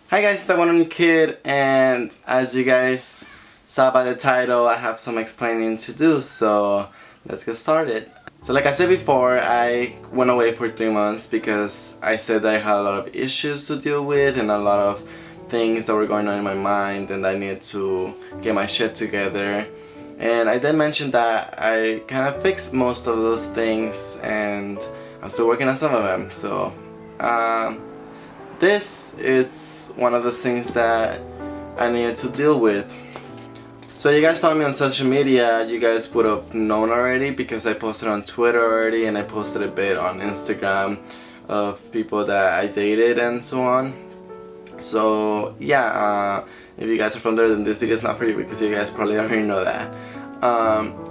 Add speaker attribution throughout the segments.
Speaker 1: Hi guys, it's thatonerandomkid, and as you guys saw by the title, I have some explaining to do, so let's get started. So like I said before, I went away for 3 months because I said that I had a lot of issues to deal with and a lot of things that were going on in my mind and I needed to get my shit together. And I did mention that I kind of fixed most of those things and I'm still working on some of them. So this is one of the things that I needed to deal with. So you guys follow me on social media, you guys would have known already because I posted on Twitter already and I posted a bit on Instagram of people that I dated and so on. So yeah, if you guys are from there, then this video is not for you because you guys probably already know that.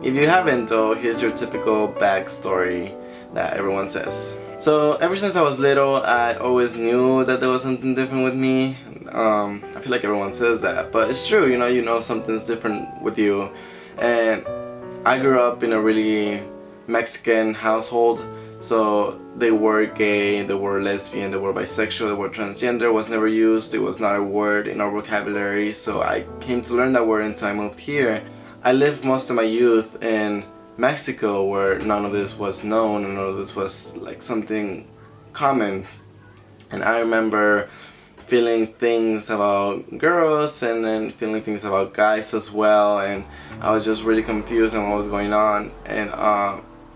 Speaker 1: If you haven't though, here's your typical backstory that everyone says. So ever since I was little, I always knew that there was something different with me. I feel like everyone says that, but it's true, you know something's different with you. And I grew up in a really Mexican household, so they were gay, they were lesbian, they were bisexual, they were transgender, was never used, it was not a word in our vocabulary, so I came to learn that word until I moved here. I lived most of my youth in Mexico where none of this was known and none of this was like something common. And I remember feeling things about girls and then feeling things about guys as well, and I was just really confused on what was going on. And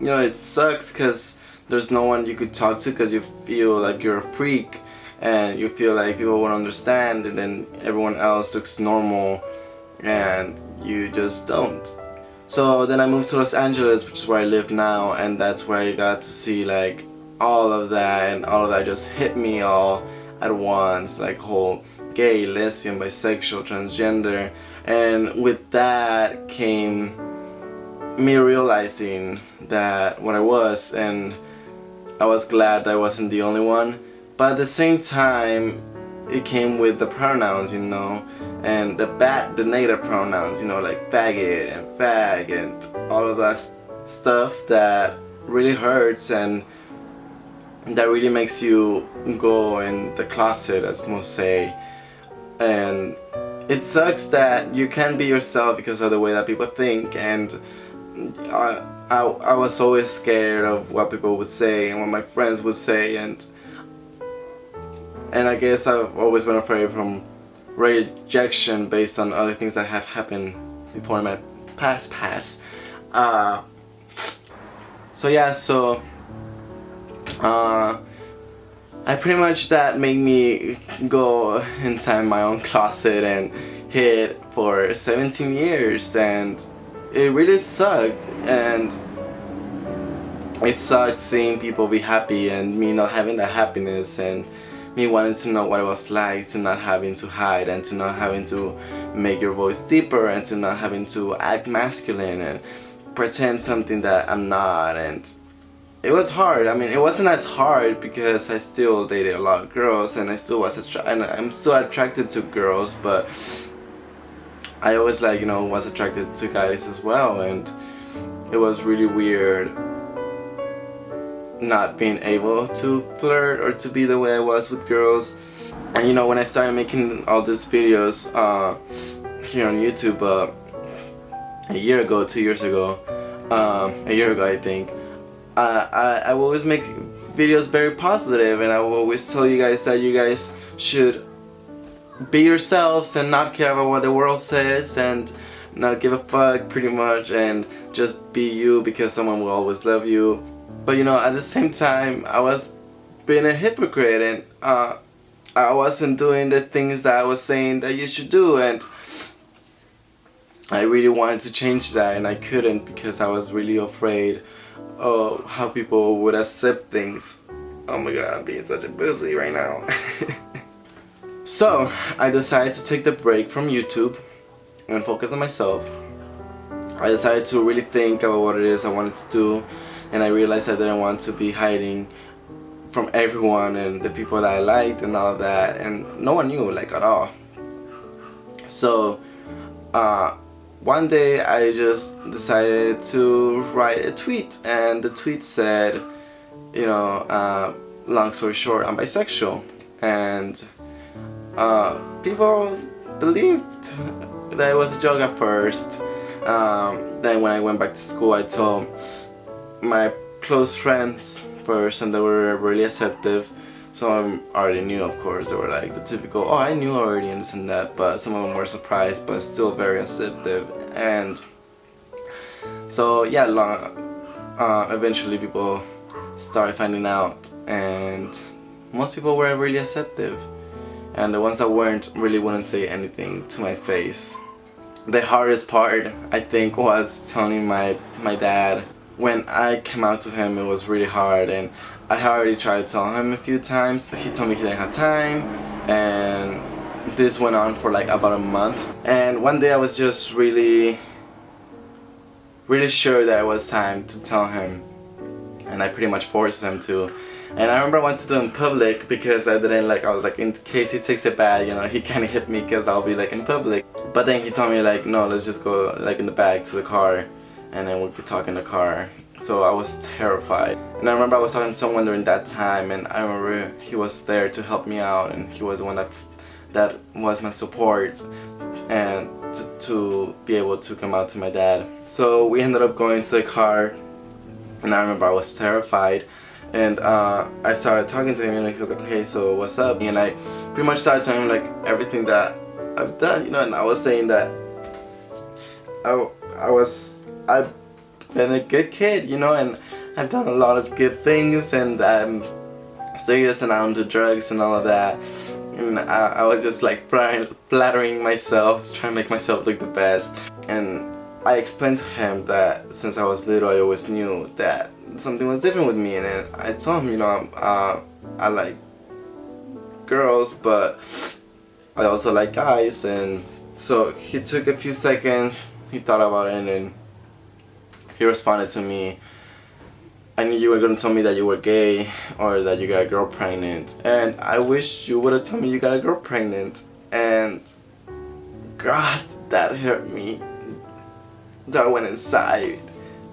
Speaker 1: it sucks because there's no one you could talk to because you feel like you're a freak and you feel like people won't understand, and then everyone else looks normal and you just don't. So then I moved to Los Angeles, which is where I live now, and that's where I got to see like all of that, and all of that just hit me all at once, like whole gay, lesbian, bisexual, transgender. And with that came me realizing that what I was, and I was glad that I wasn't the only one. But at the same time, it came with the pronouns, and the negative pronouns, like faggot and fag and all of that stuff that really hurts and that really makes you go in the closet, as most say. And it sucks that you can't be yourself because of the way that people think, and I was always scared of what people would say and what my friends would say, and I guess I've always been afraid from rejection based on other things that have happened before in my past. I pretty much, that made me go inside my own closet and hid for 17 years, and it really sucked. And it sucked seeing people be happy and me not having that happiness, and me wanting to know what it was like to not having to hide and to not having to make your voice deeper and to not having to act masculine and pretend something that I'm not. And it was hard. I mean, it wasn't as hard because I still dated a lot of girls and I still was and I'm still attracted to girls, but I always was attracted to guys as well, and it was really weird not being able to flirt or to be the way I was with girls. And when I started making all these videos here on YouTube a year ago, 2 years ago, a year ago I think, I will always make videos very positive, and I will always tell you guys that you guys should be yourselves and not care about what the world says and not give a fuck pretty much, and just be you because someone will always love you. But at the same time, I was being a hypocrite, and I wasn't doing the things that I was saying that you should do, and I really wanted to change that, and I couldn't because I was really afraid of how people would accept things. Oh my god, I'm being such a pussy right now. So I decided to take the break from YouTube and focus on myself. I decided to really think about what it is I wanted to do, and I realized I didn't want to be hiding from everyone and the people that I liked and all of that, and no one knew like at all. So one day I just decided to write a tweet, and the tweet said, long story short, I'm bisexual. And People believed that it was a joke at first. Then when I went back to school, I told my close friends first, and they were really acceptive. Some of them already knew, of course. They were like the typical, oh, I knew already and this and that, but some of them were surprised, but still very acceptive. And so yeah, eventually people started finding out, and most people were really acceptive, and the ones that weren't really wouldn't say anything to my face. The hardest part, I think, was telling my dad. When I came out to him, it was really hard, and I had already tried to tell him a few times. He told me he didn't have time, and this went on for like about a month. And one day I was just really sure that it was time to tell him, and I pretty much forced him to. And I remember I wanted to do it in public because I didn't like, I was like, in case he takes it bad, you know, he can't hit me because I'll be like in public. But then he told me like, no, let's just go like in the back to the car, and then we could talk in the car. So I was terrified. And I remember I was talking to someone during that time, and I remember he was there to help me out, and he was the one that was my support, and to be able to come out to my dad. So we ended up going to the car, and I remember I was terrified. And I started talking to him, and he was like, okay, so what's up? And I pretty much started telling him like everything that I've done, you know, and I was saying that I've been a good kid, you know, and I've done a lot of good things, and I'm serious and I'm into drugs and all of that. And I was just like flattering myself, trying to make myself look the best. And I explained to him that since I was little, I always knew that something was different with me, and then I told him, you know, I like girls, but I also like guys. And so he took a few seconds, he thought about it, and then he responded to me, I knew you were gonna tell me that you were gay or that you got a girl pregnant, and I wish you would have told me you got a girl pregnant. And God, that hurt me. That went inside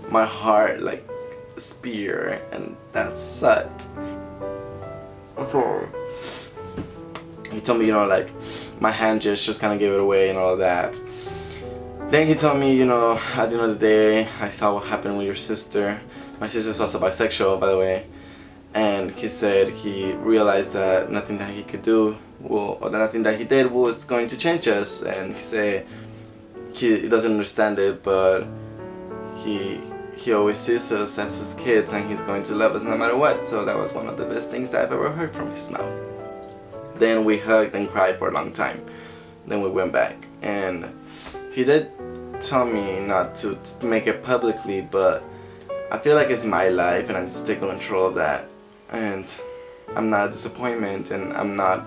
Speaker 1: my heart like a spear, and that sucked. So he told me, you know, like my hand just kind of gave it away and all of that. Then he told me, you know, at the end of the day, I saw what happened with your sister. My sister's also bisexual, by the way. And he said he realized that nothing that he could do, or that nothing that he did was going to change us. And he said he doesn't understand it, but he always sees us as his kids, and he's going to love us no matter what. So that was one of the best things that I've ever heard from his mouth. Then we hugged and cried for a long time. Then we went back, and he did tell me not to make it publicly, but I feel like it's my life and I need to take control of that. And I'm not a disappointment, and I'm not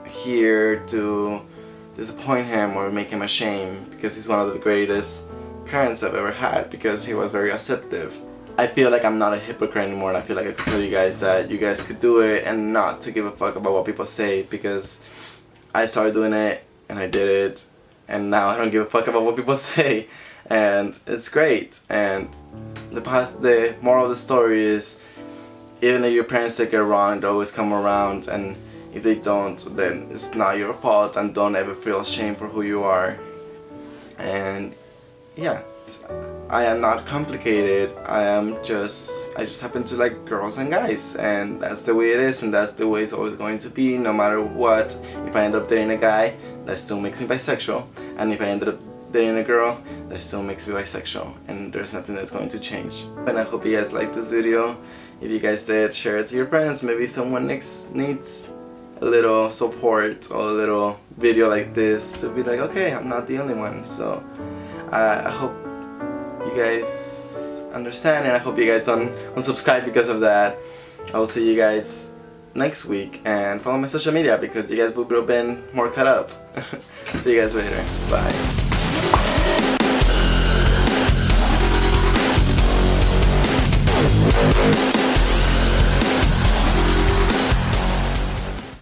Speaker 1: here to disappoint him or make him ashamed, because he's one of the greatest parents I've ever had, because he was very acceptive. I feel like I'm not a hypocrite anymore, and I feel like I could tell you guys that you guys could do it and not to give a fuck about what people say, because I started doing it and I did it, and now I don't give a fuck about what people say, and it's great. And the moral of the story is, even if your parents take it wrong, they always come around, and if they don't, then it's not your fault, and don't ever feel ashamed for who you are. And yeah, I am not complicated. I just happen to like girls and guys, and that's the way it is, and that's the way it's always going to be, no matter what. If I end up dating a guy, that still makes me bisexual, and if I ended up dating a girl, that still makes me bisexual, and there's nothing that's going to change. And I hope you guys liked this video. If you guys did, share it to your friends. Maybe someone needs a little support or a little video like this to be like, okay, I'm not the only one. So I hope you guys understand, and I hope you guys unsubscribe because of that. I will see you guys next week, and follow my social media because you guys would have been more caught up. See you guys later. Bye.